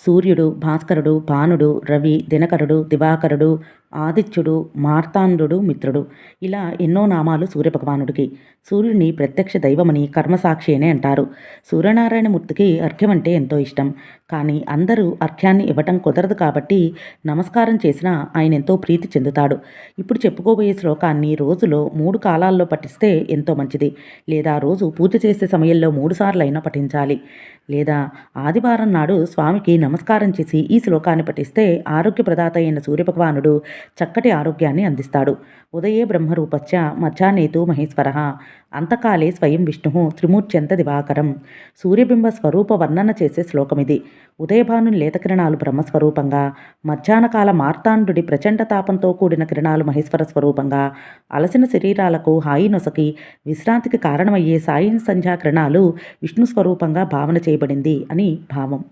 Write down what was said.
సూర్యుడు, భాస్కరుడు, భానుడు, రవి, దినకరుడు, దివాకరుడు, ఆదిత్యుడు, మార్తాండుడు, మిత్రుడు ఇలా ఎన్నో నామాలు సూర్యభగవానుడికి. సూర్యుడిని ప్రత్యక్ష దైవమని, కర్మసాక్షి అని అంటారు. సూర్యనారాయణమూర్తికి అర్ఘ్యం అంటే ఎంతో ఇష్టం. కానీ అందరూ అర్ఘ్యాన్ని ఇవ్వటం కుదరదు కాబట్టి నమస్కారం చేసినా ఆయన ఎంతో ప్రీతి చెందుతాడు. ఇప్పుడు చెప్పుకోబోయే శ్లోకాన్ని రోజులో 3 కాలాల్లో పఠిస్తే ఎంతో మంచిది. లేదా రోజు పూజ చేసే సమయంలో 3 సార్లైనా పఠించాలి. లేదా ఆదివారం నాడు స్వామికి నమస్కారం చేసి ఈ శ్లోకాన్ని పఠిస్తే ఆరోగ్యప్రదాత అయిన సూర్యభగవానుడు చక్కటి ఆరోగ్యాన్ని అందిస్తాడు. ఉదయే బ్రహ్మరూపచ్చ మధ్యాహ్నేతు మహేశ్వర అంతకాలే స్వయం విష్ణు త్రిమూర్త్యంత దివాకరం. సూర్యబింబ స్వరూప వర్ణన చేసే శ్లోకమిది. ఉదయభానుని లేత కిరణాలు బ్రహ్మస్వరూపంగా, మధ్యాహ్నకాల మార్తాండుడి ప్రచండ తాపంతో కూడిన కిరణాలు మహేశ్వర స్వరూపంగా, అలసిన శరీరాలకు హాయి నొసకి విశ్రాంతికి కారణమయ్యే సాయం సంధ్యా కిరణాలు విష్ణు స్వరూపంగా భావన చేయబడింది అని భావం.